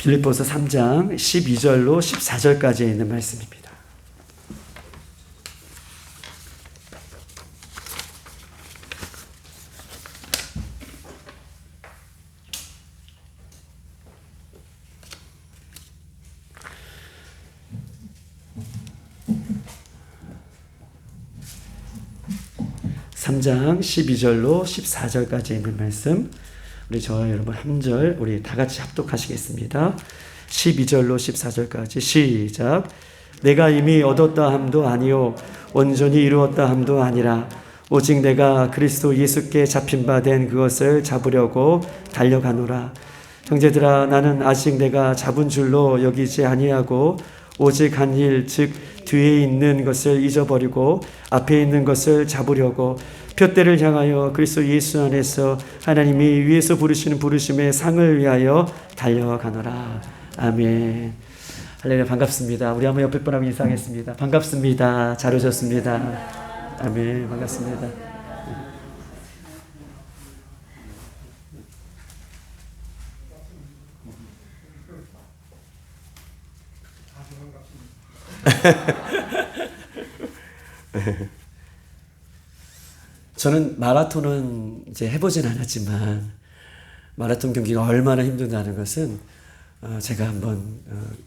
빌립보서 3장 12절로 14절까지 있는 말씀입니다. (3장) 12절로 14절까지 있는 말씀, 우리 저와 여러분 한 절 우리 다 같이 합독하시겠습니다. 12절로 14절까지 시작. 내가 이미 얻었다 함도 아니요 온전히 이루었다 함도 아니라 오직 내가 그리스도 예수께 잡힌 바 된 그것을 잡으려고 달려가노라. 형제들아, 나는 아직 내가 잡은 줄로 여기지 아니하고 오직 한 일, 즉 뒤에 있는 것을 잊어버리고 앞에 있는 것을 잡으려고 표대를 향하여 그리스도 예수 안에서 하나님이 위에서 부르시는 부르심의 상을 위하여 달려가노라. 아멘. 할렐루야. 반갑습니다. 우리 한번 옆에 분하고 인사하겠습니다. 반갑습니다. 잘 오셨습니다. 아멘. 반갑습니다. 저는 마라톤은 이제 해보진 않았지만 마라톤 경기가 얼마나 힘든다는 것은 제가 한번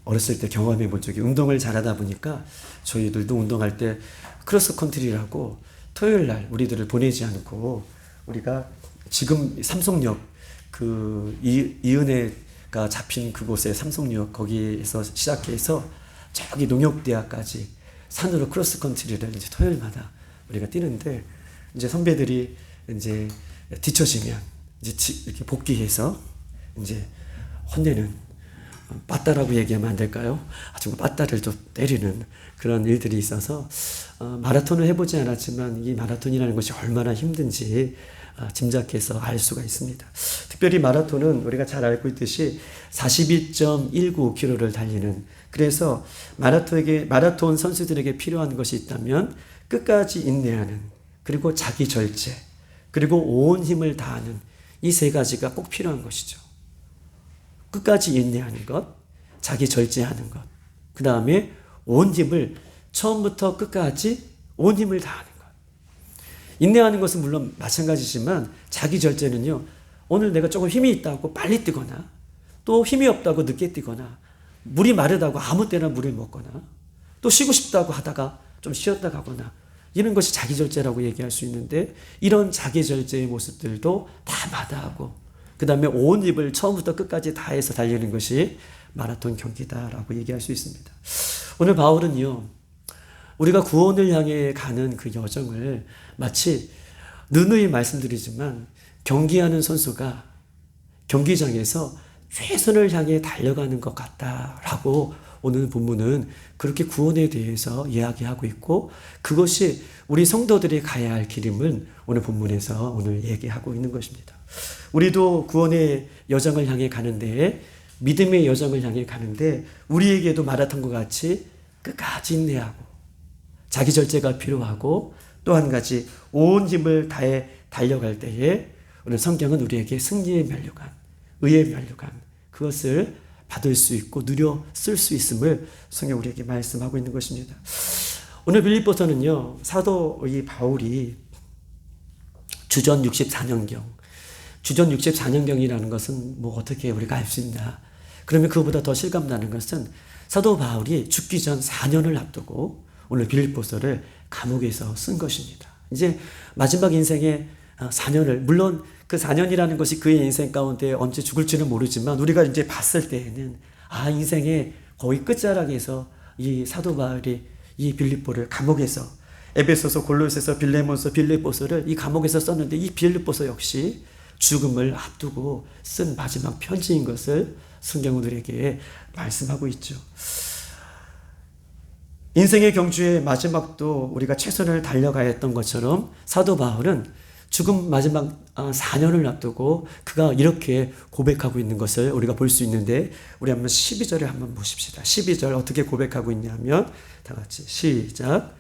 어렸을 때 경험해 본 적이, 운동을 잘하다 보니까 저희들도 운동할 때 크로스컨트리라고 토요일 날 우리들을 보내지 않고 우리가 지금 삼성역 그 이은혜가 잡힌 그곳에 삼성역 거기에서 시작해서 저기 농협대학까지 산으로 크로스컨트리를 이제 토요일마다 우리가 뛰는데, 이제 선배들이 이제 뒤처지면 이제 이렇게 복귀해서 이제 혼내는, 빠따라고 얘기하면 안 될까요? 아주 빠따를 또 때리는 그런 일들이 있어서 마라톤을 해보지 않았지만 이 마라톤이라는 것이 얼마나 힘든지 짐작해서 알 수가 있습니다. 특별히 마라톤은 우리가 잘 알고 있듯이 42.195km를 달리는, 그래서 마라톤 선수들에게 필요한 것이 있다면 끝까지 인내하는, 그리고 자기 절제, 그리고 온 힘을 다하는 이 세 가지가 꼭 필요한 것이죠. 끝까지 인내하는 것, 자기 절제하는 것, 그 다음에 온 힘을 처음부터 끝까지 온 힘을 다하는 것. 인내하는 것은 물론 마찬가지지만 자기 절제는요, 오늘 내가 조금 힘이 있다고 빨리 뛰거나 또 힘이 없다고 늦게 뛰거나 물이 마르다고 아무 때나 물을 먹거나 또 쉬고 싶다고 하다가 좀 쉬었다 가거나, 이런 것이 자기 절제라고 얘기할 수 있는데, 이런 자기 절제의 모습들도 다 마다하고 그 다음에 온 힘을 처음부터 끝까지 다해서 달리는 것이 마라톤 경기다라고 얘기할 수 있습니다. 오늘 바울은요, 우리가 구원을 향해 가는 그 여정을 마치 누누이 말씀드리지만 경기하는 선수가 경기장에서 최선을 향해 달려가는 것 같다라고 오늘 본문은 그렇게 구원에 대해서 이야기하고 있고, 그것이 우리 성도들이 가야 할 길임을 오늘 본문에서 오늘 얘기하고 있는 것입니다. 우리도 구원의 여정을 향해 가는데, 믿음의 여정을 향해 가는데 우리에게도 마라톤과 같이 끝까지 인내하고 자기 절제가 필요하고, 또 한 가지 온 힘을 다해 달려갈 때에 오늘 성경은 우리에게 승리의 면류관, 의의 면류관, 그것을 받을 수 있고 누려 쓸 수 있음을 성경 우리에게 말씀하고 있는 것입니다. 오늘 빌립보서는요, 사도 이 바울이 주전 64년경, 주전 64년경이라는 것은 뭐 어떻게 우리가 알 수 있나? 그러면 그보다 더 실감나는 것은 사도 바울이 죽기 전 4년을 앞두고 오늘 빌립보서를 감옥에서 쓴 것입니다. 이제 마지막 인생의 4년을, 물론 그 4년이라는 것이 그의 인생 가운데 언제 죽을지는 모르지만 우리가 이제 봤을 때에는 인생의 거의 끝자락에서 이 사도 바울이 이 빌립보를 감옥에서, 에베소서, 골로새서, 빌레몬서, 빌립보서를 이 감옥에서 썼는데, 이 빌립보서 역시 죽음을 앞두고 쓴 마지막 편지인 것을 성경은 우리에게 말씀하고 있죠. 인생의 경주의 마지막도 우리가 최선을 다려가야 했던 것처럼 사도 바울은 죽음 마지막 4년을 앞두고 그가 이렇게 고백하고 있는 것을 우리가 볼 수 있는데, 우리 한번 12절에 한번 보십시다. 12절 어떻게 고백하고 있냐면, 다 같이 시작.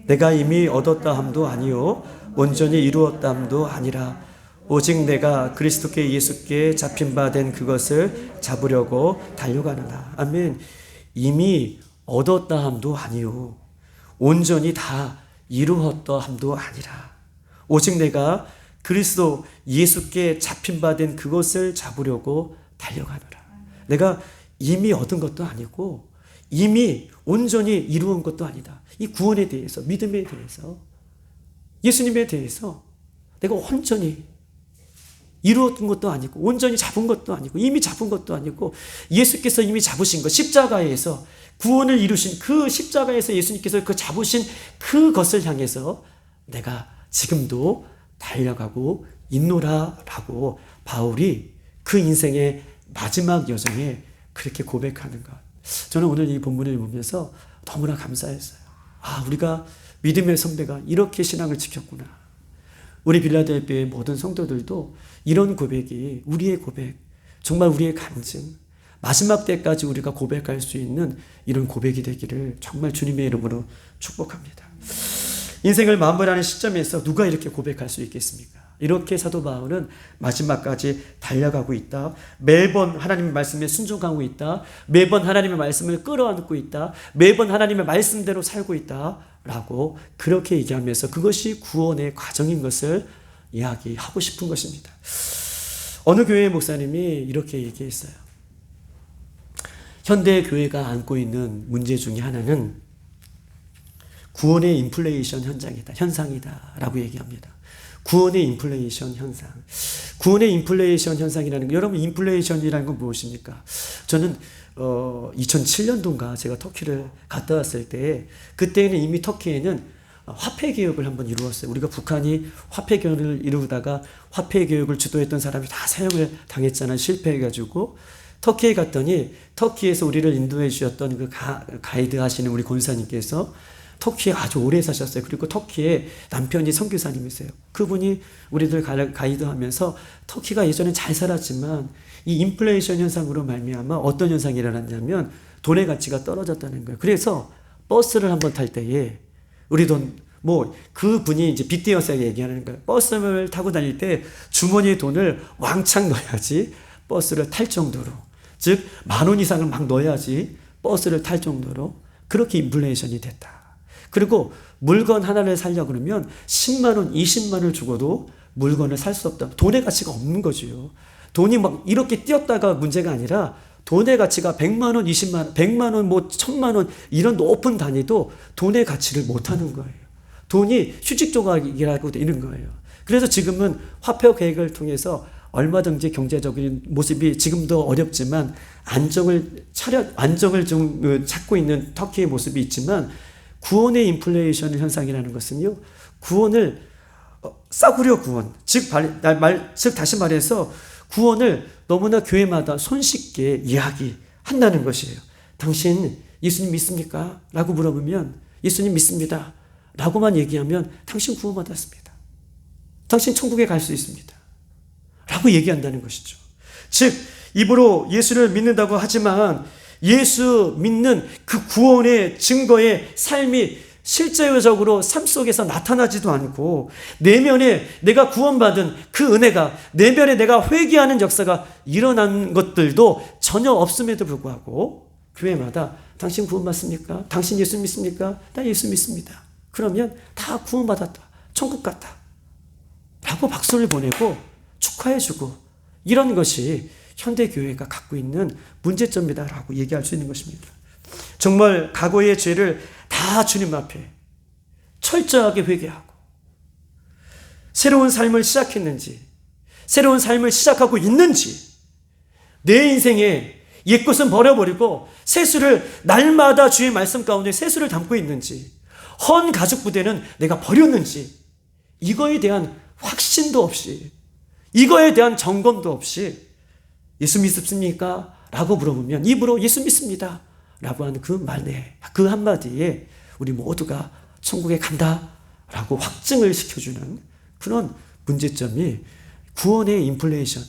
내가 이미 얻었다 함도 아니요 온전히 이루었다 함도 아니라 오직 내가 그리스도께 예수께 잡힌 바 된 그것을 잡으려고 달려가느라. 아멘. 이미 얻었다 함도 아니요, 온전히 다 이루었다 함도 아니라, 오직 내가 그리스도 예수께 잡힌 바 된 그것을 잡으려고 달려가느라. 내가 이미 얻은 것도 아니고 이미 온전히 이루은 것도 아니다. 이 구원에 대해서, 믿음에 대해서, 예수님에 대해서 내가 온전히 이루었던 것도 아니고 온전히 잡은 것도 아니고 이미 잡은 것도 아니고, 예수께서 이미 잡으신 것, 십자가에서 구원을 이루신 그 십자가에서 예수님께서 그 잡으신 그것을 향해서 내가 지금도 달려가고 있노라라고 바울이 그 인생의 마지막 여정에 그렇게 고백하는 것. 저는 오늘 이 본문을 보면서 너무나 감사했어요. 우리가 믿음의 선배가 이렇게 신앙을 지켰구나. 우리 빌라델피아의 모든 성도들도 이런 고백이 우리의 고백, 정말 우리의 간증, 마지막 때까지 우리가 고백할 수 있는 이런 고백이 되기를 정말 주님의 이름으로 축복합니다. 인생을 마무리하는 시점에서 누가 이렇게 고백할 수 있겠습니까? 이렇게 사도 바울은 마지막까지 달려가고 있다. 매번 하나님의 말씀에 순종하고 있다. 매번 하나님의 말씀을 끌어안고 있다. 매번 하나님의 말씀대로 살고 있다. 라고 그렇게 얘기하면서 그것이 구원의 과정인 것을 이야기하고 싶은 것입니다. 어느 교회의 목사님이 이렇게 얘기했어요. 현대 교회가 안고 있는 문제 중에 하나는 구원의 인플레이션 현상이다 라고 얘기합니다. 구원의 인플레이션 현상. 구원의 인플레이션 현상이라는 거, 여러분 인플레이션이라는 건 무엇입니까? 저는 2007년도인가 제가 터키를 갔다 왔을 때, 그때는 이미 터키에는 화폐 개혁을 한번 이루었어요. 우리가 북한이 화폐 개혁을 이루다가 화폐 개혁을 주도했던 사람이 다 사형을 당했잖아요. 실패해가지고. 터키에 갔더니 터키에서 우리를 인도해 주셨던 그 가이드 하시는 우리 권사님께서 터키에 아주 오래 사셨어요. 그리고 터키에 남편이 선교사님이세요. 그분이 우리들 가이드하면서 터키가 예전에 잘 살았지만 이 인플레이션 현상으로 말미암아 어떤 현상이 일어났냐면 돈의 가치가 떨어졌다는 거예요. 그래서 버스를 한번 탈 때에 우리 돈, 그분이 이제 빗대어서 얘기하는 거예요. 버스를 타고 다닐 때 주머니에 돈을 왕창 넣어야지 버스를 탈 정도로, 즉 10,000원 이상을 막 넣어야지 버스를 탈 정도로 그렇게 인플레이션이 됐다. 그리고 물건 하나를 사려고 그러면 10만 원, 20만 원을 주고도 물건을 살 수 없다. 돈의 가치가 없는 거죠. 돈이 막 이렇게 뛰었다가 문제가 아니라 돈의 가치가 100만 원, 20만 원, 100만 원, 1000만 원 이런 높은 단위도 돈의 가치를 못하는 거예요. 돈이 휴직 조각이라고 되는 거예요. 그래서 지금은 화폐 계획을 통해서 얼마든지 경제적인 모습이 지금도 어렵지만 안정을 좀 찾고 있는 터키의 모습이 있지만, 구원의 인플레이션 현상이라는 것은요, 구원을 싸구려 구원, 즉 다시 말해서 구원을 너무나 교회마다 손쉽게 이야기한다는 것이에요. 당신 예수님 믿습니까? 라고 물어보면 예수님 믿습니다 라고만 얘기하면 당신 구원받았습니다. 당신 천국에 갈 수 있습니다 라고 얘기한다는 것이죠. 즉 입으로 예수를 믿는다고 하지만 예수 믿는 그 구원의 증거의 삶이 실제적으로 삶 속에서 나타나지도 않고, 내면에 내가 구원받은 그 은혜가, 내면에 내가 회개하는 역사가 일어난 것들도 전혀 없음에도 불구하고 교회마다 당신 구원받습니까? 당신 예수 믿습니까? 나 예수 믿습니다. 그러면 다 구원받았다, 천국 갔다 라고 박수를 보내고 축하해주고, 이런 것이 현대교회가 갖고 있는 문제점이다라고 얘기할 수 있는 것입니다. 정말 과거의 죄를 다 주님 앞에 철저하게 회개하고 새로운 삶을 시작했는지, 새로운 삶을 시작하고 있는지, 내 인생에 옛것은 버려버리고 세수를 날마다 주의 말씀 가운데 세수를 담고 있는지, 헌 가죽 부대는 내가 버렸는지, 이거에 대한 확신도 없이, 이거에 대한 점검도 없이 예수 믿습니까? 라고 물어보면 입으로 예수 믿습니다 라고 하는 그 한마디에 우리 모두가 천국에 간다 라고 확증을 시켜주는 그런 문제점이 구원의 인플레이션,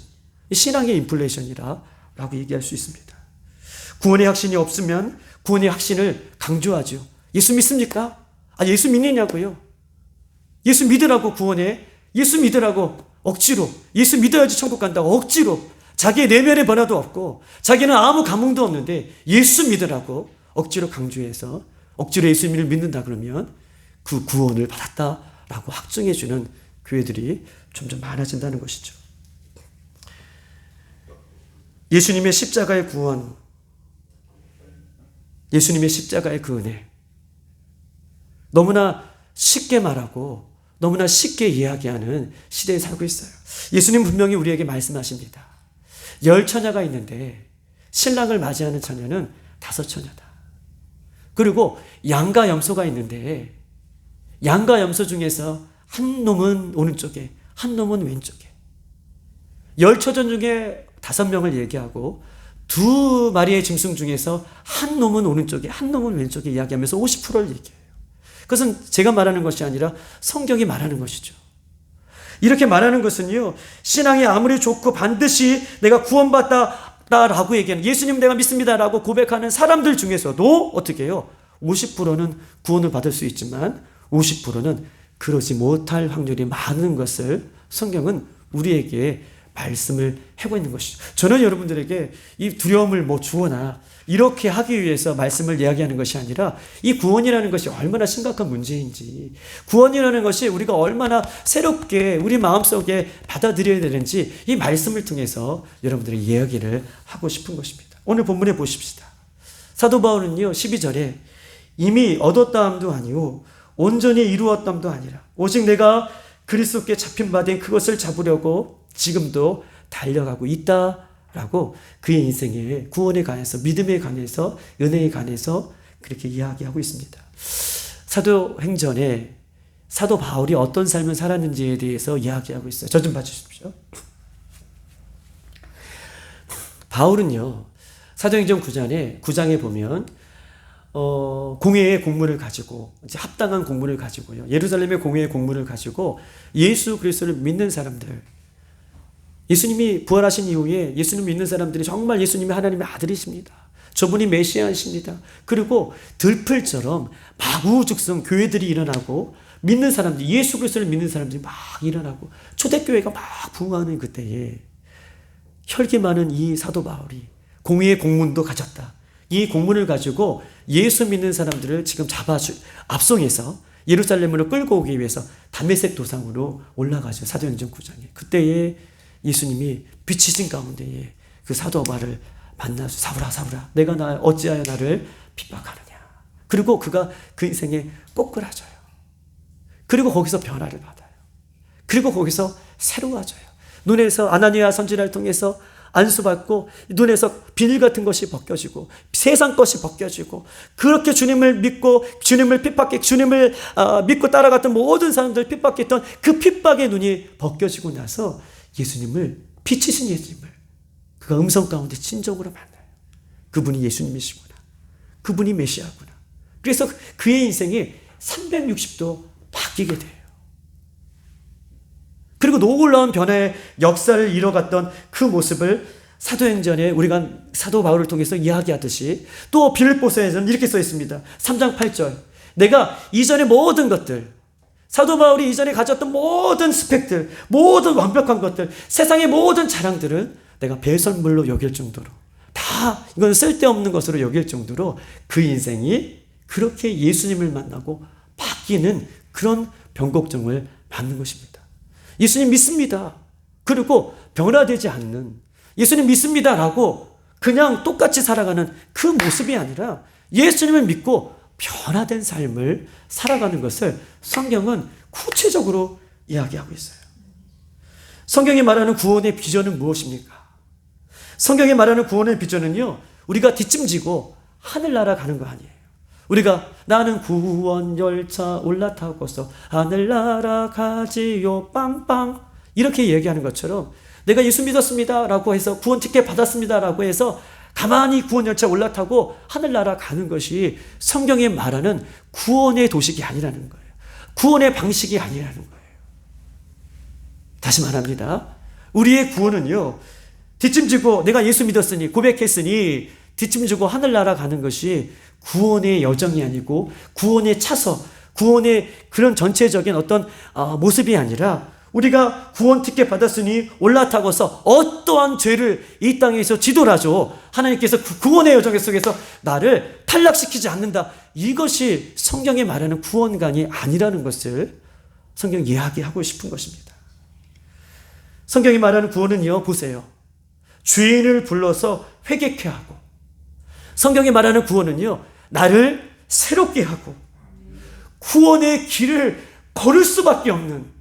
신앙의 인플레이션이라 라고 얘기할 수 있습니다. 구원의 확신이 없으면 구원의 확신을 강조하죠. 예수 믿습니까? 예수 믿느냐고요? 예수 믿으라고, 구원에 예수 믿으라고 억지로 예수 믿어야지 천국 간다고 억지로 자기의 내면의 변화도 없고 자기는 아무 감흥도 없는데 예수 믿으라고 억지로 강조해서 억지로 예수님을 믿는다 그러면 그 구원을 받았다라고 확증해주는 교회들이 점점 많아진다는 것이죠. 예수님의 십자가의 구원, 예수님의 십자가의 그 은혜, 너무나 쉽게 말하고 너무나 쉽게 이야기하는 시대에 살고 있어요. 예수님 분명히 우리에게 말씀하십니다. 10처녀가 있는데 신랑을 맞이하는 처녀는 5처녀다. 그리고 양과 염소가 있는데 양과 염소 중에서 한 놈은 오른쪽에 한 놈은 왼쪽에 10처전 중에 5명을 얘기하고 2마리의 짐승 중에서 한 놈은 오른쪽에 한 놈은 왼쪽에 이야기하면서 50%를 얘기해요. 그것은 제가 말하는 것이 아니라 성경이 말하는 것이죠. 이렇게 말하는 것은요, 신앙이 아무리 좋고 반드시 내가 구원받다라고 얘기하는, 예수님 내가 믿습니다라고 고백하는 사람들 중에서도 어떻게 해요? 50%는 구원을 받을 수 있지만 50%는 그러지 못할 확률이 많은 것을 성경은 우리에게 말씀을 하고 있는 것이죠. 저는 여러분들에게 이 두려움을 주거나 이렇게 하기 위해서 말씀을 이야기하는 것이 아니라 이 구원이라는 것이 얼마나 심각한 문제인지, 구원이라는 것이 우리가 얼마나 새롭게 우리 마음속에 받아들여야 되는지 이 말씀을 통해서 여러분들의 이야기를 하고 싶은 것입니다. 오늘 본문에 보십시다. 사도 바울은요 12절에 이미 얻었다함도 아니오 온전히 이루었담도 아니라 오직 내가 그리스도께 잡힌 바 된 그것을 잡으려고 지금도 달려가고 있다라고 그의 인생의 구원에 관해서, 믿음에 관해서, 은혜에 관해서 그렇게 이야기하고 있습니다. 사도행전에 사도 바울이 어떤 삶을 살았는지에 대해서 이야기하고 있어요. 저 좀 봐주십시오. 바울은요 사도행전 9장에 보면 공회의 공문을 가지고, 이제 합당한 공문을 가지고요, 예루살렘의 공회의 공문을 가지고 예수 그리스도를 믿는 사람들, 예수님이 부활하신 이후에 예수님 믿는 사람들이 정말 예수님이 하나님의 아들이십니다. 저분이 메시아이십니다. 그리고 들풀처럼 마구죽성 교회들이 일어나고 믿는 사람들, 예수 그리스도를 믿는 사람들이 막 일어나고 초대교회가 막 부흥하는 그때에 혈기 많은 이 사도 바울이 공의의 공문도 가졌다. 이 공문을 가지고 예수 믿는 사람들을 지금 압송해서 예루살렘으로 끌고 오기 위해서 다메섹 도상으로 올라가죠. 사도행전 9장에. 그때에 예수님이 비치신 가운데에 그 사도 바울을 만나서 사울아 사울아 내가 어찌하여 나를 핍박하느냐. 그리고 그가 그 인생에 꼬꾸라져요. 그리고 거기서 변화를 받아요. 그리고 거기서 새로워져요. 눈에서 아나니아 선지자를 통해서 안수받고 눈에서 비닐 같은 것이 벗겨지고 세상 것이 벗겨지고 그렇게 주님을 믿고 주님을 핍박해 주님을 믿고 따라갔던 모든 사람들 핍박했던 그 핍박의 눈이 벗겨지고 나서 예수님을 비치신 예수님을 그가 음성 가운데 진정으로 만나요. 그분이 예수님이시구나. 그분이 메시아구나. 그래서 그의 인생이 360도 바뀌게 돼요. 그리고 놀라운 변화의 역사를 이뤄갔던 그 모습을 사도행전에 우리가 사도 바울을 통해서 이야기하듯이 또 빌립보서에서는 이렇게 써 있습니다. 3장 8절 내가 이전의 모든 것들, 사도 바울이 이전에 가졌던 모든 스펙들, 모든 완벽한 것들, 세상의 모든 자랑들은 내가 배설물로 여길 정도로, 다 이건 쓸데없는 것으로 여길 정도로 그 인생이 그렇게 예수님을 만나고 바뀌는 그런 변곡점을 받는 것입니다. 예수님 믿습니다. 그리고 변화되지 않는, 예수님 믿습니다라고 그냥 똑같이 살아가는 그 모습이 아니라 예수님을 믿고 변화된 삶을 살아가는 것을 성경은 구체적으로 이야기하고 있어요. 성경이 말하는 구원의 비전은 무엇입니까? 성경이 말하는 구원의 비전은요, 우리가 뒷짐지고 하늘나라 가는 거 아니에요. 우리가 나는 구원 열차 올라타고서 하늘나라 가지요 빵빵 이렇게 얘기하는 것처럼 내가 예수 믿었습니다 라고 해서 구원 티켓 받았습니다 라고 해서 가만히 구원 열차 올라타고 하늘나라 가는 것이 성경이 말하는 구원의 도식이 아니라는 거예요. 구원의 방식이 아니라는 거예요. 다시 말합니다. 우리의 구원은요, 뒷짐지고 내가 예수 믿었으니 고백했으니 뒷짐지고 하늘나라 가는 것이 구원의 여정이 아니고 구원의 차서, 구원의 그런 전체적인 어떤 모습이 아니라 우리가 구원 티켓 받았으니 올라타고서 어떠한 죄를 이 땅에서 지돌아줘 하나님께서 구원의 여정 속에서 나를 탈락시키지 않는다. 이것이 성경에 말하는 구원관이 아니라는 것을 성경이 이야기하고 싶은 것입니다. 성경이 말하는 구원은요, 보세요. 죄인을 불러서 회개케 하고, 성경이 말하는 구원은요, 나를 새롭게 하고 구원의 길을 걸을 수밖에 없는,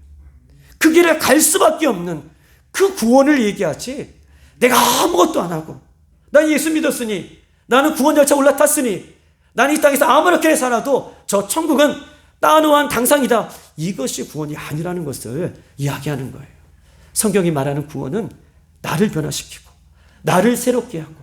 그 길을 갈 수밖에 없는 그 구원을 얘기하지, 내가 아무것도 안 하고 난 예수 믿었으니, 나는 구원 열차 올라탔으니, 나는 이 땅에서 아무렇게 살아도 저 천국은 따놓은 당상이다, 이것이 구원이 아니라는 것을 이야기하는 거예요. 성경이 말하는 구원은 나를 변화시키고 나를 새롭게 하고,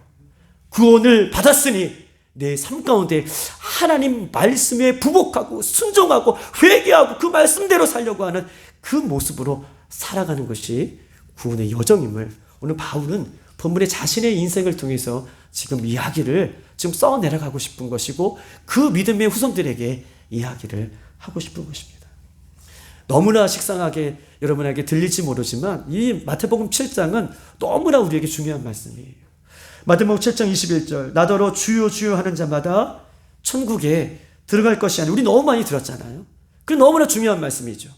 구원을 받았으니 내 삶 가운데 하나님 말씀에 부복하고 순종하고 회개하고 그 말씀대로 살려고 하는 그 모습으로 살아가는 것이 구원의 여정임을 오늘 바울은 본문의 자신의 인생을 통해서 지금 이야기를 지금 써내려가고 싶은 것이고, 그 믿음의 후손들에게 이야기를 하고 싶은 것입니다. 너무나 식상하게 여러분에게 들릴지 모르지만 이 마태복음 7장은 너무나 우리에게 중요한 말씀이에요. 마태복음 7장 21절, 나더러 주여 주여 하는 자마다 천국에 들어갈 것이 아니라, 우리 너무 많이 들었잖아요. 그 너무나 중요한 말씀이죠.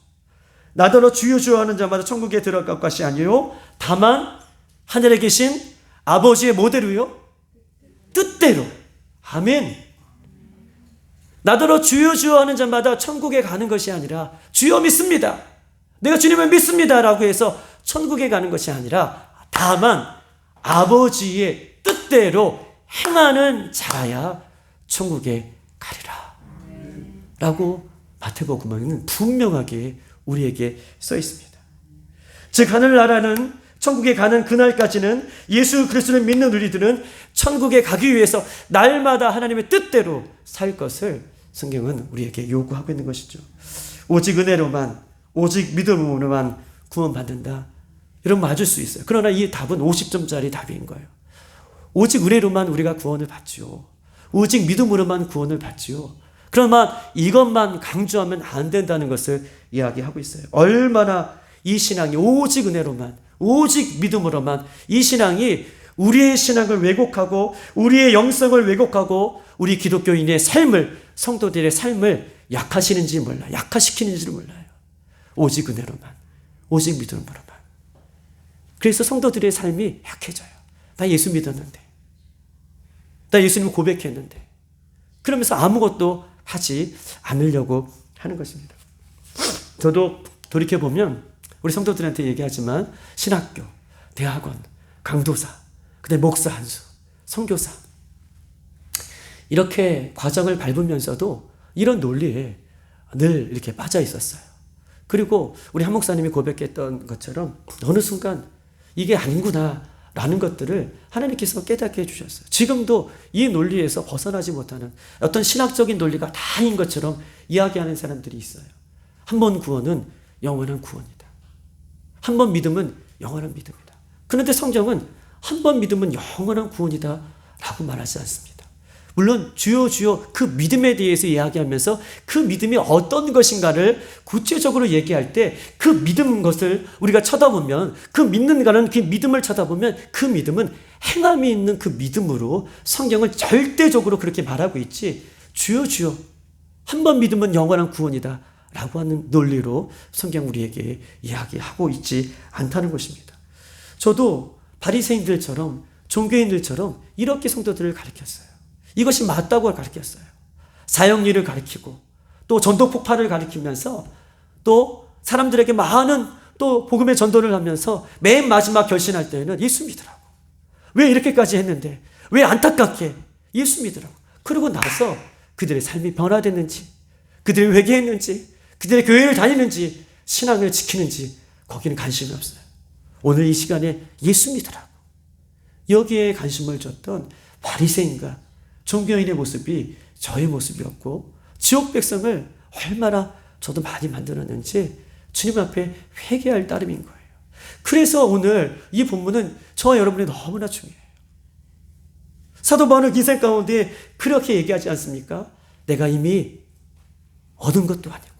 나더러 주여 주여 하는 자마다 천국에 들어갈 것이 아니요 다만 하늘에 계신 아버지의 뭐대로요? 뜻대로. 아멘. 나더러 주여 주여 하는 자마다 천국에 가는 것이 아니라, 주여 믿습니다, 내가 주님을 믿습니다 라고 해서 천국에 가는 것이 아니라 다만 아버지의 뜻대로 행하는 자라야 천국에 가리라 라고 마태복음은 분명하게 우리에게 써 있습니다. 즉 하늘나라는, 천국에 가는 그날까지는 예수 그리스도를 믿는 우리들은 천국에 가기 위해서 날마다 하나님의 뜻대로 살 것을 성경은 우리에게 요구하고 있는 것이죠. 오직 은혜로만, 오직 믿음으로만 구원받는다, 여러분 맞을 수 있어요. 그러나 이 답은 50점짜리 답인 거예요. 오직 은혜로만 우리가 구원을 받지요, 오직 믿음으로만 구원을 받지요. 그러나 이것만 강조하면 안 된다는 것을 이야기하고 있어요. 얼마나 이 신앙이 오직 은혜로만, 오직 믿음으로만, 이 신앙이 우리의 신앙을 왜곡하고 우리의 영성을 왜곡하고 우리 기독교인의 삶을, 성도들의 삶을 약화시키는지 몰라요. 약화시키는지를 몰라요. 오직 은혜로만, 오직 믿음으로만. 그래서 성도들의 삶이 약해져요. 나 예수 믿었는데, 나 예수님 고백했는데, 그러면서 아무것도 하지 않으려고 하는 것입니다. 저도 돌이켜보면 우리 성도들한테 얘기하지만 신학교, 대학원, 강도사, 그다음에 목사 한수, 선교사, 이렇게 과정을 밟으면서도 이런 논리에 늘 이렇게 빠져 있었어요. 그리고 우리 한 목사님이 고백했던 것처럼 어느 순간 이게 아닌구나 라는 것들을 하나님께서 깨닫게 해주셨어요. 지금도 이 논리에서 벗어나지 못하는 어떤 신학적인 논리가 다인 것처럼 이야기하는 사람들이 있어요. 한 번 구원은 영원한 구원이다, 한 번 믿음은 영원한 믿음이다. 그런데 성경은 한 번 믿음은 영원한 구원이다 라고 말하지 않습니다. 물론 주여 주여 그 믿음에 대해서 이야기하면서 그 믿음이 어떤 것인가를 구체적으로 얘기할 때 그 믿음 것을 우리가 쳐다보면, 그 믿는가는 그 믿음을 쳐다보면 그 믿음은 행함이 있는 그 믿음으로 성경을 절대적으로 그렇게 말하고 있지, 주여 주여 한 번 믿으면 영원한 구원이다 라고 하는 논리로 성경 우리에게 이야기하고 있지 않다는 것입니다. 저도 바리새인들처럼 종교인들처럼 이렇게 성도들을 가르쳤어요. 이것이 맞다고 가르쳤어요. 사형리를 가르치고 또 전도 폭발을 가르치면서 또 사람들에게 많은 또 복음의 전도를 하면서 맨 마지막 결신할 때에는 예수 믿으라고. 왜 이렇게까지 했는데 왜 안타깝게 예수 믿으라고. 그러고 나서 그들의 삶이 변화됐는지, 그들이 회개했는지, 그들의 교회를 다니는지, 신앙을 지키는지 거기는 관심이 없어요. 오늘 이 시간에 예수 믿으라고. 여기에 관심을 줬던 바리새인과 종교인의 모습이 저의 모습이었고, 지옥 백성을 얼마나 저도 많이 만들었는지 주님 앞에 회개할 따름인 거예요. 그래서 오늘 이 본문은 저와 여러분이 너무나 중요해요. 사도 바울은 인생 가운데 그렇게 얘기하지 않습니까? 내가 이미 얻은 것도 아니고,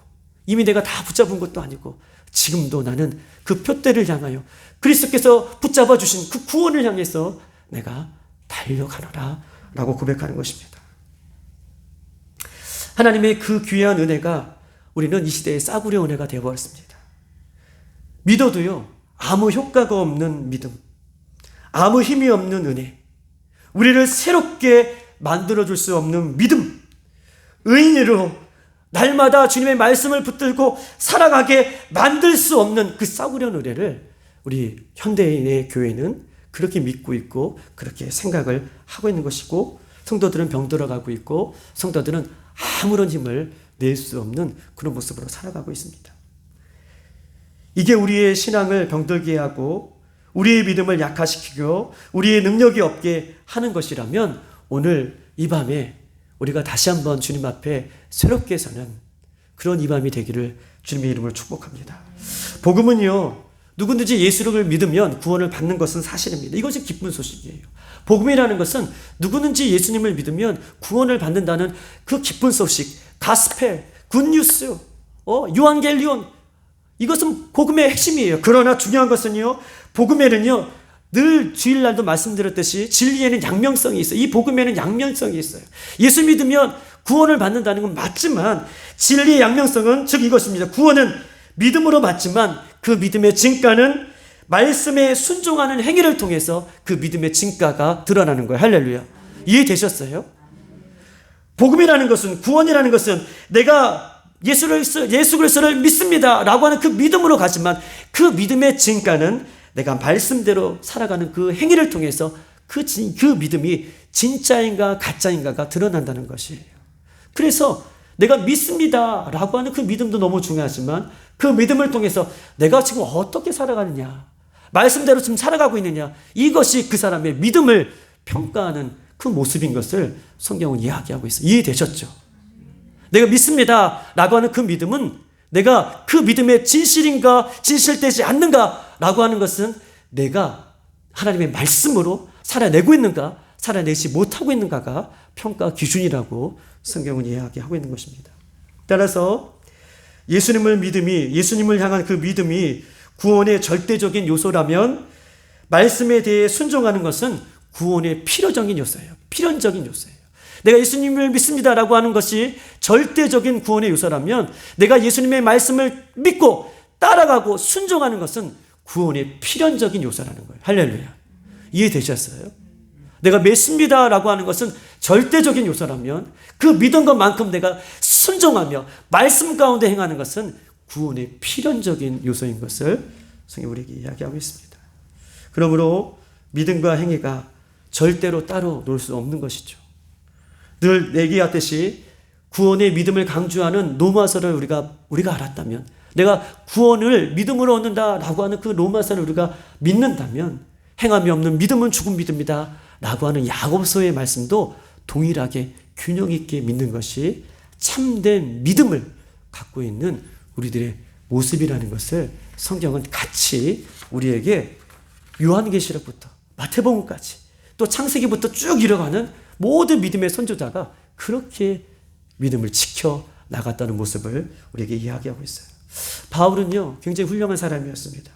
이미 내가 다 붙잡은 것도 아니고, 지금도 나는 그 표대를 향하여 그리스도께서 붙잡아 주신 그 구원을 향해서 내가 달려가노라 라고 고백하는 것입니다. 하나님의 그 귀한 은혜가 우리는 이 시대의 싸구려 은혜가 되어버렸습니다. 믿어도요, 아무 효과가 없는 믿음, 아무 힘이 없는 은혜, 우리를 새롭게 만들어줄 수 없는 믿음, 의인으로 날마다 주님의 말씀을 붙들고 살아가게 만들 수 없는 그 싸구려 은혜를 우리 현대인의 교회는 그렇게 믿고 있고 그렇게 생각을 하고 있는 것이고, 성도들은 병들어가고 있고 성도들은 아무런 힘을 낼 수 없는 그런 모습으로 살아가고 있습니다. 이게 우리의 신앙을 병들게 하고 우리의 믿음을 약화시키고 우리의 능력이 없게 하는 것이라면 오늘 이 밤에 우리가 다시 한번 주님 앞에 새롭게 서는 그런 이 밤이 되기를 주님의 이름으로 축복합니다. 복음은요, 누구든지 예수를 믿으면 구원을 받는 것은 사실입니다. 이것이 기쁜 소식이에요. 복음이라는 것은 누구든지 예수님을 믿으면 구원을 받는다는 그 기쁜 소식, 가스펠, 굿뉴스, 유앙겔리온, 이것은 복음의 핵심이에요. 그러나 중요한 것은요, 복음에는요, 늘 주일날도 말씀드렸듯이 진리에는 양면성이 있어요. 이 복음에는 양면성이 있어요. 예수 믿으면 구원을 받는다는 건 맞지만 진리의 양면성은 즉 이것입니다. 구원은 믿음으로 받지만 그 믿음의 진가는 말씀에 순종하는 행위를 통해서 그 믿음의 진가가 드러나는 거예요. 할렐루야. 이해되셨어요? 복음이라는 것은, 구원이라는 것은 내가 예수 그리스도를 믿습니다 라고 하는 그 믿음으로 가지만 그 믿음의 진가는 내가 말씀대로 살아가는 그 행위를 통해서 그 믿음이 진짜인가 가짜인가가 드러난다는 것이에요. 그래서 내가 믿습니다 라고 하는 그 믿음도 너무 중요하지만 그 믿음을 통해서 내가 지금 어떻게 살아가느냐, 말씀대로 지금 살아가고 있느냐, 이것이 그 사람의 믿음을 평가하는 그 모습인 것을 성경은 이야기하고 있어요. 이해되셨죠? 내가 믿습니다 라고 하는 그 믿음은 내가 그 믿음의 진실인가 진실되지 않는가 라고 하는 것은 내가 하나님의 말씀으로 살아내고 있는가 살아내지 못하고 있는가가 평가 기준이라고 성경은 이야기하고 있는 것입니다. 따라서 예수님을 향한 그 믿음이 구원의 절대적인 요소라면 말씀에 대해 순종하는 것은 구원의 필요적인 요소예요. 필연적인 요소예요. 내가 예수님을 믿습니다라고 하는 것이 절대적인 구원의 요소라면 내가 예수님의 말씀을 믿고 따라가고 순종하는 것은 구원의 필연적인 요소라는 거예요. 할렐루야. 이해되셨어요? 내가 믿습니다라고 하는 것은 절대적인 요소라면 그 믿은 것만큼 내가 순종하며 말씀 가운데 행하는 것은 구원의 필연적인 요소인 것을 성경이 우리에게 이야기하고 있습니다. 그러므로 믿음과 행위가 절대로 따로 놀 수 없는 것이죠. 늘 얘기하듯이 구원의 믿음을 강조하는 로마서를 우리가 알았다면, 내가 구원을 믿음으로 얻는다라고 하는 그 로마서를 우리가 믿는다면 행함이 없는 믿음은 죽은 믿음이다 라고 하는 야고보서의 말씀도 동일하게 균형 있게 믿는 것이 참된 믿음을 갖고 있는 우리들의 모습이라는 것을 성경은 같이 우리에게 요한계시록부터 마태복음까지 또 창세기부터 쭉 이뤄가는 모든 믿음의 선조자가 그렇게 믿음을 지켜 나갔다는 모습을 우리에게 이야기하고 있어요. 바울은요, 굉장히 훌륭한 사람이었습니다.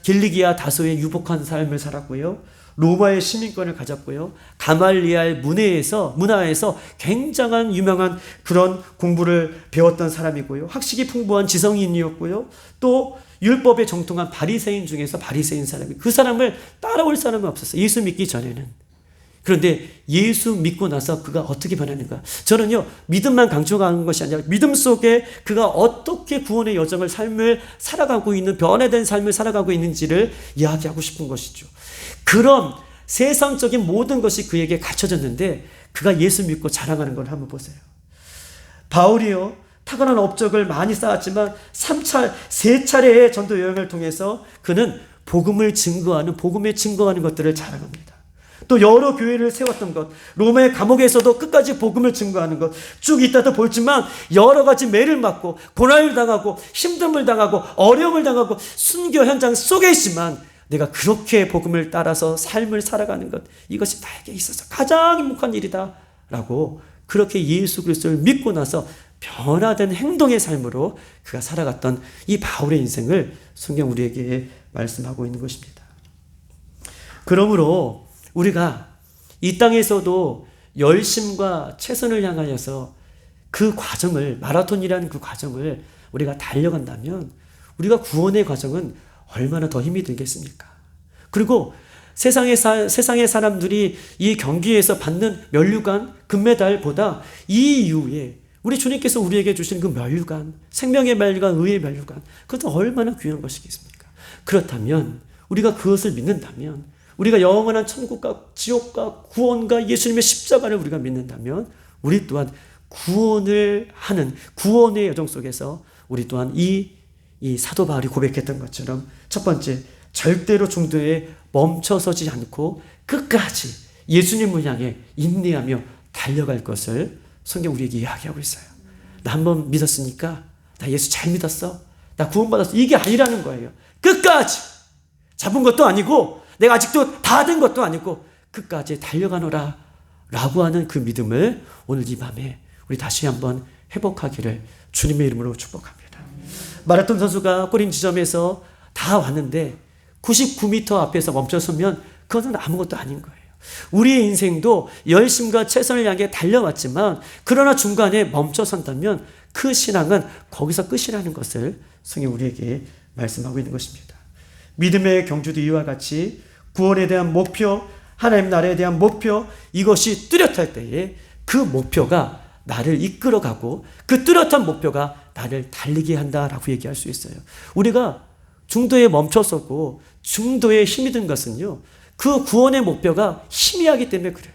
길리기아 다소의 유복한 삶을 살았고요. 로마의 시민권을 가졌고요. 가말리알 문화에서 굉장한 유명한 그런 공부를 배웠던 사람이고요. 학식이 풍부한 지성인이었고요. 또 율법에 정통한 바리새인 중에서 바리새인 사람이, 그 사람을 따라올 사람은 없었어요. 예수 믿기 전에는. 그런데 예수 믿고 나서 그가 어떻게 변하는가? 저는요, 믿음만 강조하는 것이 아니라 믿음 속에 그가 어떻게 구원의 여정을 삶을 살아가고 있는, 변화된 삶을 살아가고 있는지를 이야기하고 싶은 것이죠. 그런 세상적인 모든 것이 그에게 갖춰졌는데 그가 예수 믿고 자랑하는 걸 한번 보세요. 바울이요, 타고난 업적을 많이 쌓았지만 3차례의 전도 여행을 통해서 그는 복음을 증거하는 것들을 자랑합니다. 또 여러 교회를 세웠던 것, 로마의 감옥에서도 끝까지 복음을 증거하는 것 쭉 있다도 볼지만 여러 가지 매를 맞고 고난을 당하고 힘듦을 당하고 어려움을 당하고 순교 현장 속에 있지만 내가 그렇게 복음을 따라서 삶을 살아가는 것, 이것이 나에게 있어서 가장 행복한 일이다 라고 그렇게 예수 그리스도를 믿고 나서 변화된 행동의 삶으로 그가 살아갔던 이 바울의 인생을 성경 우리에게 말씀하고 있는 것입니다. 그러므로 우리가 이 땅에서도 열심과 최선을 향하여서 그 과정을, 마라톤이라는 그 과정을 우리가 달려간다면 우리가 구원의 과정은 얼마나 더 힘이 들겠습니까? 그리고 세상의 사람들이 이 경기에서 받는 면류관, 금메달보다 이 이후에 우리 주님께서 우리에게 주신 그 면류관, 생명의 면류관, 의의 면류관, 그것도 얼마나 귀한 것이겠습니까? 그렇다면 우리가 그것을 믿는다면, 우리가 영원한 천국과 지옥과 구원과 예수님의 십자가를 우리가 믿는다면 우리 또한 구원을 하는 구원의 여정 속에서 우리 또한 이 사도 바울이 고백했던 것처럼 첫 번째, 절대로 중도에 멈춰서지 않고 끝까지 예수님을 향해 인내하며 달려갈 것을 성경 우리에게 이야기하고 있어요. 나 한번 믿었으니까, 나 예수 잘 믿었어, 나 구원받았어, 이게 아니라는 거예요. 끝까지 잡은 것도 아니고 내가 아직도 다 된 것도 아니고 끝까지 달려가노라 라고 하는 그 믿음을 오늘 이 밤에 우리 다시 한번 회복하기를 주님의 이름으로 축복합니다. 마라톤 선수가 꼬린 지점에서 다 왔는데 99m 앞에서 멈춰서면 그것은 아무것도 아닌 거예요. 우리의 인생도 열심과 최선을 향해 달려왔지만 그러나 중간에 멈춰선다면 그 신앙은 거기서 끝이라는 것을 성경 우리에게 말씀하고 있는 것입니다. 믿음의 경주도 이와 같이 구원에 대한 목표, 하나님 나라에 대한 목표, 이것이 뚜렷할 때에 그 목표가 나를 이끌어가고 그 뚜렷한 목표가 나를 달리게 한다라고 얘기할 수 있어요. 우리가 중도에 멈춰서고 중도에 힘이 든 것은요, 그 구원의 목표가 희미하기 때문에 그래요.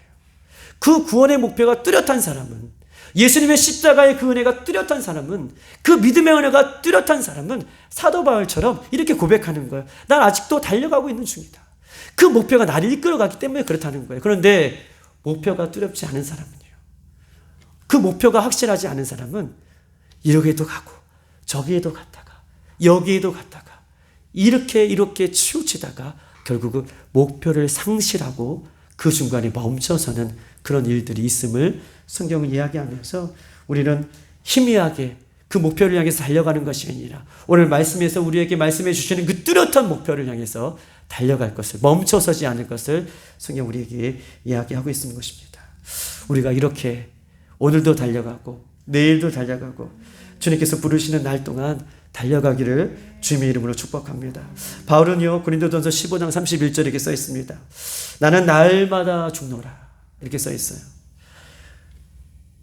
그 구원의 목표가 뚜렷한 사람은, 예수님의 십자가의 그 은혜가 뚜렷한 사람은, 그 믿음의 은혜가 뚜렷한 사람은 사도 바울처럼 이렇게 고백하는 거예요. 난 아직도 달려가고 있는 중이다. 그 목표가 나를 이끌어가기 때문에 그렇다는 거예요. 그런데 목표가 뚜렷지 않은 사람은요, 그 목표가 확실하지 않은 사람은 이러게도 가고 저기에도 갔다가 여기에도 갔다가 이렇게 치우치다가 결국은 목표를 상실하고 그 중간에 멈춰서는 그런 일들이 있음을 성경은 이야기하면서 우리는 희미하게 그 목표를 향해서 달려가는 것이 아니라 오늘 말씀에서 우리에게 말씀해 주시는 그 뚜렷한 목표를 향해서 달려갈 것을, 멈춰서지 않을 것을 성경 우리에게 이야기하고 있는 것입니다. 우리가 이렇게 오늘도 달려가고 내일도 달려가고 주님께서 부르시는 날 동안 달려가기를 주님의 이름으로 축복합니다. 바울은요, 고린도전서 15장 31절에 이렇게 써 있습니다. 나는 날마다 죽노라, 이렇게 써 있어요.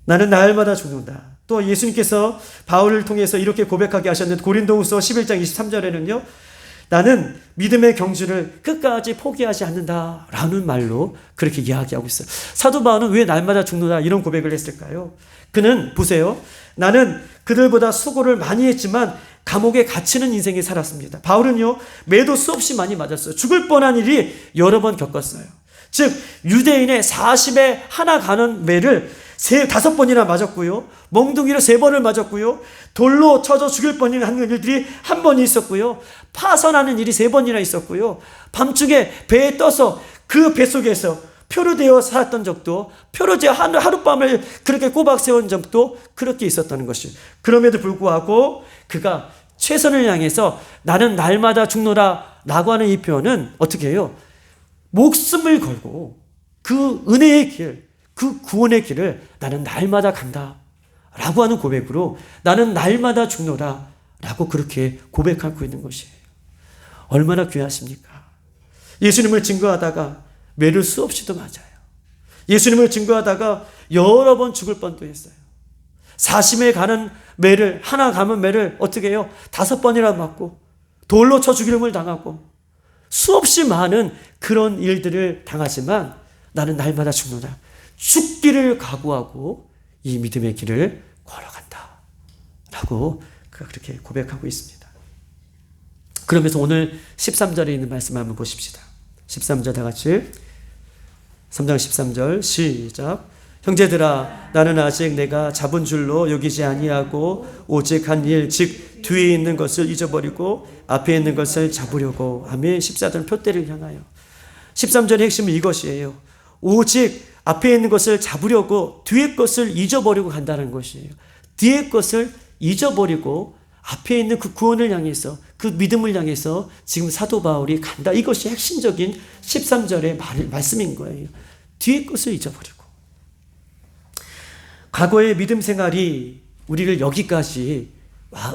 나는 날마다 죽는다. 또 예수님께서 바울을 통해서 이렇게 고백하게 하셨는데 고린도후서 11장 23절에는요. 나는 믿음의 경주를 끝까지 포기하지 않는다라는 말로 그렇게 이야기하고 있어요. 사도 바울은 왜 날마다 죽는다 이런 고백을 했을까요? 그는 보세요. 나는 그들보다 수고를 많이 했지만 감옥에 갇히는 인생에 살았습니다. 바울은요. 매도 수없이 많이 맞았어요. 죽을 뻔한 일이 여러 번 겪었어요. 즉 유대인의 40에 하나 가는 매를 5번이나 맞았고요. 멍둥이로 3번을 맞았고요. 돌로 쳐져 죽일 뻔한 일들이 한 번이 있었고요. 파선하는 일이 3번이나 있었고요. 밤중에 배에 떠서 그 배 속에서 표류되어 살았던 적도, 표류되어 하룻밤을 그렇게 꼬박 세운 적도 그렇게 있었다는 것이. 그럼에도 불구하고 그가 최선을 향해서 나는 날마다 죽노라 라고 하는 이 표현은 어떻게 해요? 목숨을 걸고 그 은혜의 길, 그 구원의 길을 나는 날마다 간다 라고 하는 고백으로 나는 날마다 죽노라 라고 그렇게 고백하고 있는 것이에요. 얼마나 귀하십니까? 예수님을 증거하다가 매를 수없이도 맞아요. 예수님을 증거하다가 여러 번 죽을 뻔도 했어요. 40에 가는 매를, 하나 가면 매를 어떻게 해요? 5번이나 맞고 돌로 쳐 죽임을 당하고 수없이 많은 그런 일들을 당하지만 나는 날마다 죽노라. 죽기를 각오하고 이 믿음의 길을 걸어간다 라고 그가 그렇게 고백하고 있습니다. 그러면서 오늘 13절에 있는 말씀 한번 보십시다. 13절 다 같이 3장 13절 시작. 형제들아 나는 아직 내가 잡은 줄로 여기지 아니하고 오직 한 일 즉 뒤에 있는 것을 잊어버리고 앞에 있는 것을 잡으려고. 아멘. 14절은 표대를 향하여. 13절의 핵심은 이것이에요. 오직 앞에 있는 것을 잡으려고 뒤에 것을 잊어버리고 간다는 것이에요. 뒤의 것을 잊어버리고 앞에 있는 그 구원을 향해서, 그 믿음을 향해서 지금 사도 바울이 간다. 이것이 핵심적인 13절의 말씀인 거예요. 뒤의 것을 잊어버리고. 과거의 믿음 생활이 우리를 여기까지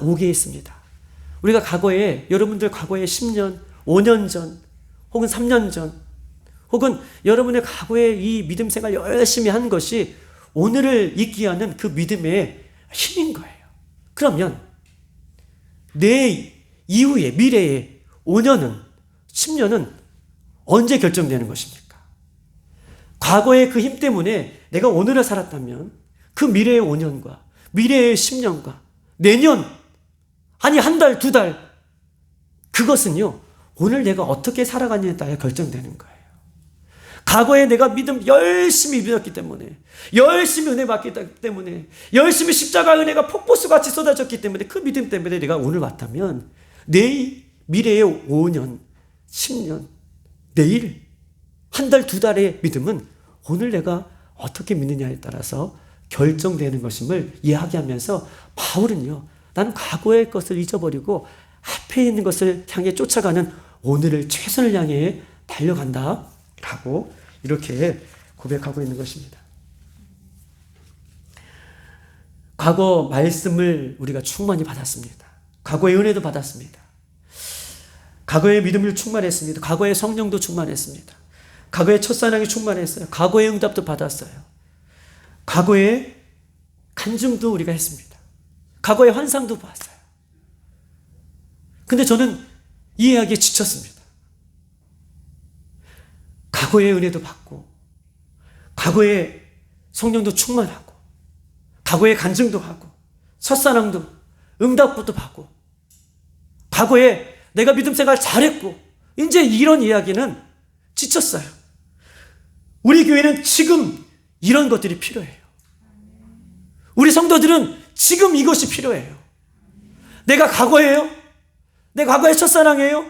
오게 했습니다. 우리가 과거에, 여러분들 과거에 10년, 5년 전, 혹은 3년 전, 혹은 여러분의 과거에 이 믿음 생활 열심히 한 것이 오늘을 있게 하는 그 믿음의 힘인 거예요. 그러면 내 이후에, 미래의 5년은, 10년은 언제 결정되는 것입니까? 과거의 그 힘 때문에 내가 오늘을 살았다면 그 미래의 5년과 미래의 10년과 내년, 아니 한 달, 두 달, 그것은요, 오늘 내가 어떻게 살아가느냐에 따라 결정되는 거예요. 과거에 내가 믿음 열심히 믿었기 때문에, 열심히 은혜 받기 때문에, 열심히 십자가 은혜가 폭포수같이 쏟아졌기 때문에, 그 믿음 때문에 내가 오늘 왔다면 내 미래의 5년, 10년, 내일, 한 달, 두 달의 믿음은 오늘 내가 어떻게 믿느냐에 따라서 결정되는 것임을 이야기하면서 바울은요, 나는 과거의 것을 잊어버리고 앞에 있는 것을 향해 쫓아가는 오늘을, 최선을 향해 달려간다 라고 이렇게 고백하고 있는 것입니다. 과거 말씀을 우리가 충만히 받았습니다. 과거의 은혜도 받았습니다. 과거의 믿음을 충만했습니다. 과거의 성령도 충만했습니다. 과거의 첫사랑이 충만했어요. 과거의 응답도 받았어요. 과거의 간증도 우리가 했습니다. 과거의 환상도 봤어요. 근데 저는 이 이야기에 지쳤습니다. 과거의 은혜도 받고, 과거의 성령도 충만하고, 과거의 간증도 하고, 첫사랑도, 응답도 받고, 과거에 내가 믿음 생활 잘했고, 이제 이런 이야기는 지쳤어요. 우리 교회는 지금 이런 것들이 필요해요. 우리 성도들은 지금 이것이 필요해요. 내가 과거예요? 내 과거의 첫사랑이에요?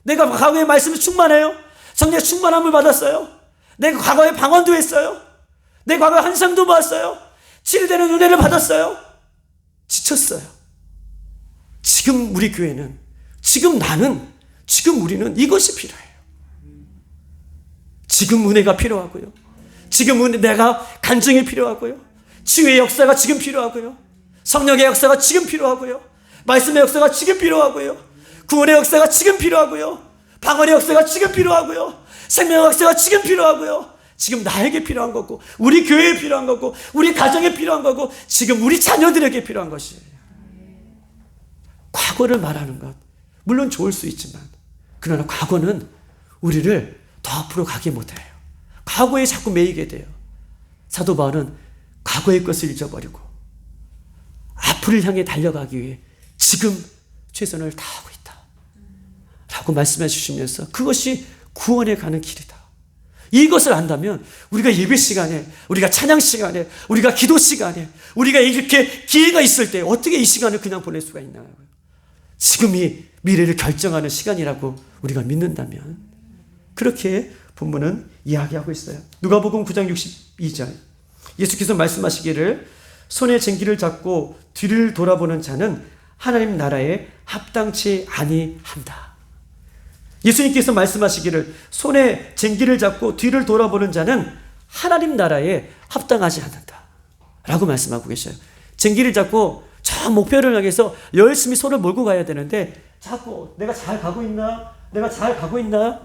내가 과거의 말씀이 충만해요? 성령의 충만함을 받았어요? 내가 과거에 방언도 했어요? 내 과거에 환상도 봤어요? 치료되는 은혜를 받았어요? 지쳤어요. 지금 우리 교회는, 지금 나는, 지금 우리는 이것이 필요해요. 지금 은혜가 필요하고요. 지금 내가 간증이 필요하고요. 치유의 역사가 지금 필요하고요. 성령의 역사가 지금 필요하고요. 말씀의 역사가 지금 필요하고요. 구원의 역사가 지금 필요하고요. 방언의 역사가 지금 필요하고요. 생명의 역사가 지금 필요하고요. 지금 나에게 필요한 거고, 우리 교회에 필요한 거고, 우리 가정에 필요한 거고, 지금 우리 자녀들에게 필요한 것이에요. 과거를 말하는 것, 물론 좋을 수 있지만, 그러나 과거는 우리를 더 앞으로 가게 못해요. 과거에 자꾸 매이게 돼요. 사도 바울은 과거의 것을 잊어버리고 앞을 향해 달려가기 위해 지금 최선을 다하고 있다 라고 말씀해 주시면서, 그것이 구원에 가는 길이다. 이것을 안다면 우리가 예배 시간에, 우리가 찬양 시간에, 우리가 기도 시간에, 우리가 이렇게 기회가 있을 때 어떻게 이 시간을 그냥 보낼 수가 있나요? 지금이 미래를 결정하는 시간이라고 우리가 믿는다면, 그렇게 본문은 이야기하고 있어요. 누가복음 9장 62절, 예수께서 말씀하시기를 손에 쟁기를 잡고 뒤를 돌아보는 자는 하나님 나라에 합당치 아니한다. 예수님께서 말씀하시기를 손에 쟁기를 잡고 뒤를 돌아보는 자는 하나님 나라에 합당하지 않는다 라고 말씀하고 계셔요. 쟁기를 잡고 저 목표를 향해서 열심히 손을 몰고 가야 되는데, 자꾸 내가 잘 가고 있나? 내가 잘 가고 있나?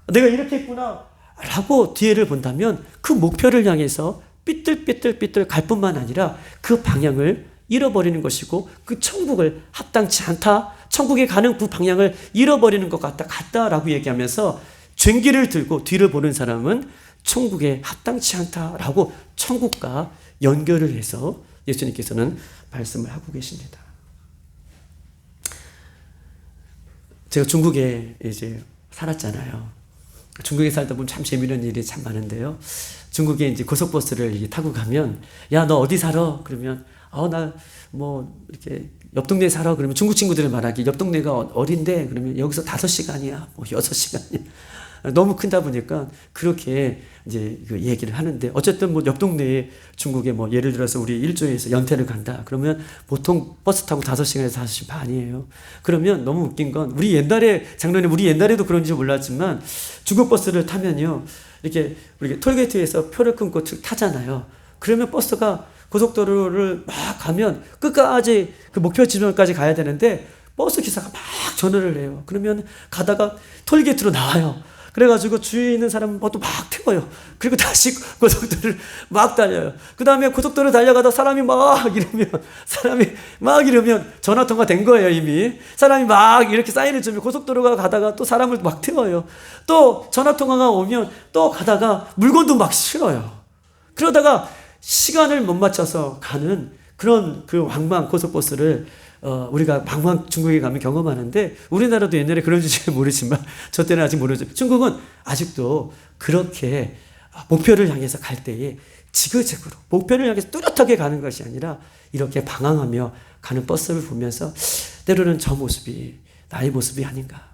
내가 이렇게 했구나 라고 뒤를 본다면 그 목표를 향해서 삐뚤삐뚤 갈 뿐만 아니라 그 방향을 잃어버리는 것이고, 그 천국을 합당치 않다, 천국에 가는 그 방향을 잃어버리는 것 같다라고 얘기하면서, 쟁기를 들고 뒤를 보는 사람은 천국에 합당치 않다라고 천국과 연결을 해서 예수님께서는 말씀을 하고 계십니다. 제가 중국에 이제 살았잖아요. 중국에 살다 보면 참 재미있는 일이 참 많은데요. 중국에 이제 고속버스를 타고 가면, 야, 너 어디 살아? 그러면, 나 뭐 이렇게 옆 동네에 살아. 그러면 중국 친구들이 말하기, 옆 동네가 어딘데? 그러면 여기서 5시간이야, 뭐 6시간이야. 너무 크다 보니까 그렇게 이제 그 얘기를 하는데, 어쨌든 뭐 옆 동네에 중국에 뭐 예를 들어서 우리 일조에서 연태를 간다. 그러면 보통 버스 타고 5시간에서 5시 반이에요. 그러면 너무 웃긴 건, 우리 옛날에, 장로님 우리 옛날에도 그런지 몰랐지만 중국 버스를 타면요, 이렇게 우리 톨게이트에서 표를 끊고 타잖아요. 그러면 버스가 고속도로를 막 가면 끝까지 그 목표 지점까지 가야 되는데, 버스 기사가 막 전화를 해요. 그러면 가다가 톨게이트로 나와요. 그래가지고 주위에 있는 사람은 또 막 태워요. 그리고 다시 고속도로를 막 달려요. 그 다음에 고속도로 달려가다 사람이 막 이러면 전화통화 된 거예요, 이미. 사람이 막 이렇게 사인을 주면 고속도로가 가다가 또 사람을 막 태워요. 또 전화통화가 오면 또 가다가 물건도 막 실어요. 그러다가 시간을 못 맞춰서 가는 그런 그 왕방 고속버스를 우리가 방방 중국에 가면 경험하는데, 우리나라도 옛날에 그런지 잘 모르지만 저 때는 아직 모르죠. 중국은 아직도 그렇게 목표를 향해서 갈 때에 지그재그로 목표를 향해서 뚜렷하게 가는 것이 아니라 이렇게 방황하며 가는 버스를 보면서 때로는 저 모습이 나의 모습이 아닌가,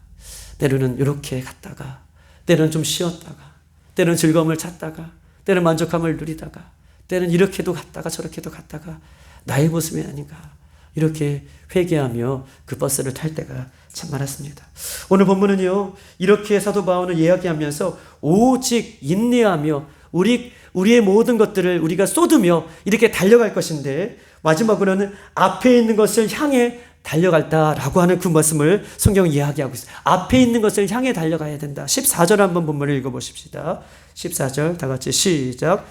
때로는 이렇게 갔다가 때로는 좀 쉬었다가 때로는 즐거움을 찾다가 때로는 만족함을 누리다가 때로는 이렇게도 갔다가 저렇게도 갔다가 나의 모습이 아닌가, 이렇게 회개하며 그 버스를 탈 때가 참 많았습니다. 오늘 본문은요, 이렇게 사도 바울은 이야기하면서 오직 인내하며 우리의 모든 것들을 우리가 쏟으며 이렇게 달려갈 것인데, 마지막으로는 앞에 있는 것을 향해 달려갈다라고 하는 그 말씀을 성경은 이야기하고 있어요. 앞에 있는 것을 향해 달려가야 된다. 14절 한번 본문을 읽어보십시다. 14절 다 같이 시작.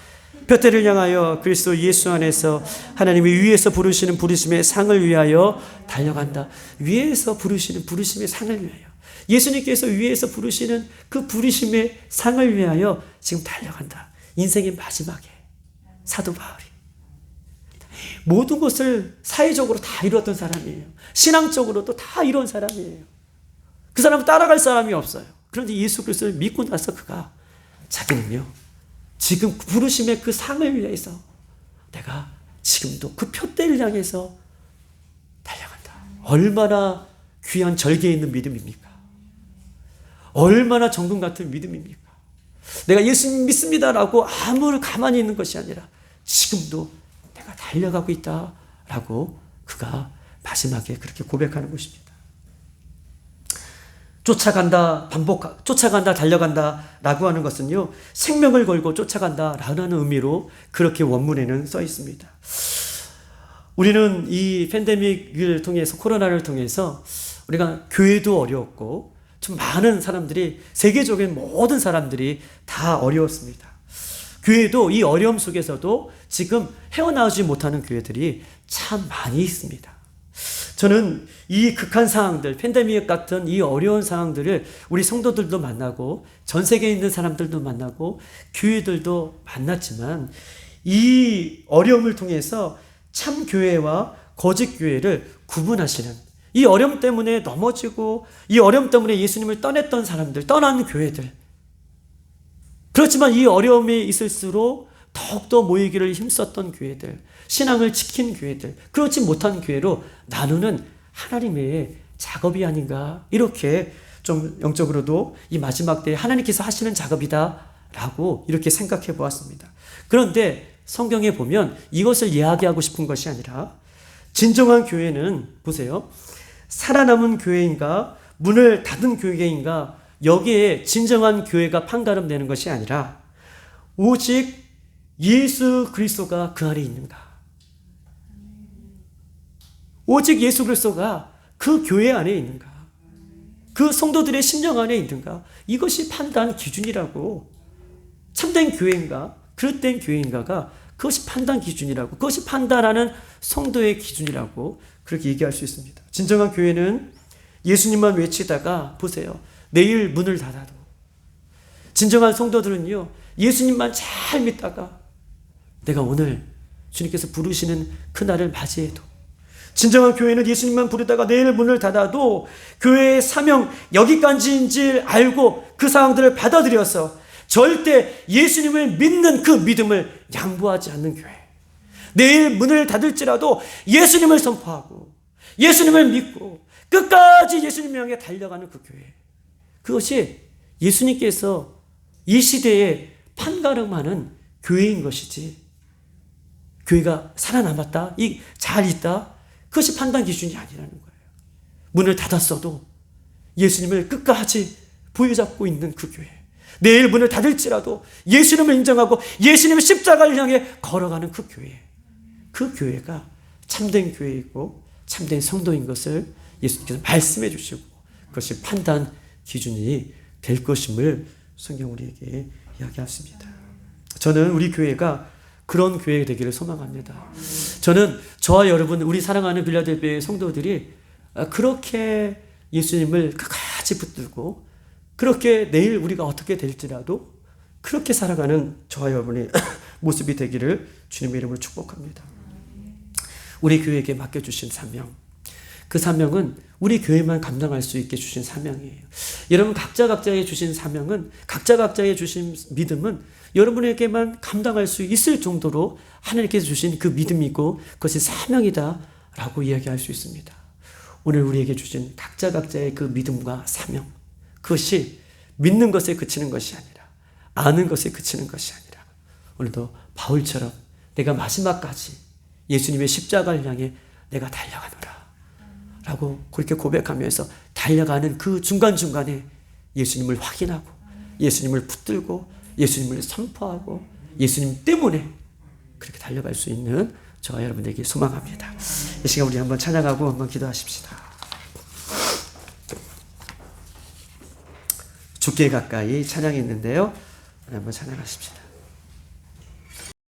뼈대를 향하여 그리스도 예수 안에서 하나님이 위에서 부르시는 부르심의 상을 위하여 달려간다. 위에서 부르시는 부르심의 상을 위하여, 예수님께서 위에서 부르시는 그 부르심의 상을 위하여 지금 달려간다. 인생의 마지막에 사도 바울이 모든 것을 사회적으로 다 이루었던 사람이에요. 신앙적으로도 다 이룬 사람이에요. 그 사람은 따라갈 사람이 없어요. 그런데 예수 그리스도를 믿고 나서 그가 자기는요, 지금 부르심의 그 상을 위해서 내가 지금도 그 푯대를 향해서 달려간다. 얼마나 귀한 절개에 있는 믿음입니까? 얼마나 정금 같은 믿음입니까? 내가 예수님 믿습니다라고 아무리 가만히 있는 것이 아니라 지금도 내가 달려가고 있다라고 그가 마지막에 그렇게 고백하는 것입니다. 쫓아간다, 달려간다 라고 하는 것은요, 생명을 걸고 쫓아간다 라는 의미로 그렇게 원문에는 써 있습니다. 우리는 이 팬데믹을 통해서, 코로나를 통해서 우리가 교회도 어려웠고, 좀 많은 사람들이, 세계적인 모든 사람들이 다 어려웠습니다. 교회도 이 어려움 속에서도 지금 헤어나오지 못하는 교회들이 참 많이 있습니다. 저는 이 극한 상황들, 팬데믹 같은 이 어려운 상황들을 우리 성도들도 만나고 전 세계에 있는 사람들도 만나고 교회들도 만났지만, 이 어려움을 통해서 참 교회와 거짓 교회를 구분하시는, 이 어려움 때문에 넘어지고 이 어려움 때문에 예수님을 떠났던 사람들, 떠난 교회들, 그렇지만 이 어려움이 있을수록 더욱더 모이기를 힘썼던 교회들, 신앙을 지킨 교회들, 그렇지 못한 교회로 나누는 하나님의 작업이 아닌가, 이렇게 좀 영적으로도 이 마지막 때에 하나님께서 하시는 작업이다 라고 이렇게 생각해 보았습니다. 그런데 성경에 보면 이것을 이야기하고 싶은 것이 아니라, 진정한 교회는 보세요, 살아남은 교회인가 문을 닫은 교회인가, 여기에 진정한 교회가 판가름되는 것이 아니라 오직 예수 그리스도가 그 안에 있는가, 오직 예수 그리스도가 그 교회 안에 있는가, 그 성도들의 심령 안에 있는가, 이것이 판단 기준이라고. 참된 교회인가 그릇된 교회인가가 그것이 판단 기준이라고, 그것이 판단하는 성도의 기준이라고 그렇게 얘기할 수 있습니다. 진정한 교회는 예수님만 외치다가 보세요, 내일 문을 닫아도, 진정한 성도들은요, 예수님만 잘 믿다가 내가 오늘 주님께서 부르시는 그날을 맞이해도, 진정한 교회는 예수님만 부르다가 내일 문을 닫아도 교회의 사명 여기까지인지 알고 그 상황들을 받아들여서 절대 예수님을 믿는 그 믿음을 양보하지 않는 교회, 내일 문을 닫을지라도 예수님을 선포하고 예수님을 믿고 끝까지 예수님 향해 달려가는 그 교회, 그것이 예수님께서 이 시대에 판가름하는 교회인 것이지, 교회가 살아남았다, 잘 있다, 그것이 판단 기준이 아니라는 거예요. 문을 닫았어도 예수님을 끝까지 부여잡고 있는 그 교회, 내일 문을 닫을지라도 예수님을 인정하고 예수님의 십자가를 향해 걸어가는 그 교회, 그 교회가 참된 교회이고 참된 성도인 것을 예수님께서 말씀해 주시고, 그것이 판단 기준이 될 것임을 성경 우리에게 이야기하십니다. 저는 우리 교회가 그런 교회가 되기를 소망합니다. 저는 저와 여러분, 우리 사랑하는 빌라델비아의 성도들이 그렇게 예수님을 끝까지 붙들고, 그렇게 내일 우리가 어떻게 될지라도 그렇게 살아가는 저와 여러분의 모습이 되기를 주님의 이름으로 축복합니다. 우리 교회에게 맡겨주신 사명, 그 사명은 우리 교회만 감당할 수 있게 주신 사명이에요. 여러분, 각자의 주신 사명은, 각자의 주신 믿음은 여러분에게만 감당할 수 있을 정도로 하나님께서 주신 그 믿음이고 그것이 사명이다라고 이야기할 수 있습니다. 오늘 우리에게 주신 각자의 그 믿음과 사명, 그것이 믿는 것에 그치는 것이 아니라, 아는 것에 그치는 것이 아니라, 오늘도 바울처럼 내가 마지막까지 예수님의 십자가를 향해 내가 달려가노라 라고 그렇게 고백하면서 달려가는 그 중간중간에 예수님을 확인하고, 예수님을 붙들고, 예수님을 선포하고, 예수님 때문에 그렇게 달려갈 수 있는 저와 여러분에게 소망합니다. 이 시간 우리 한번 찬양하고 한번 기도하십시다. 죽게 가까이 찬양이 있는데요, 한번 찬양하십시다.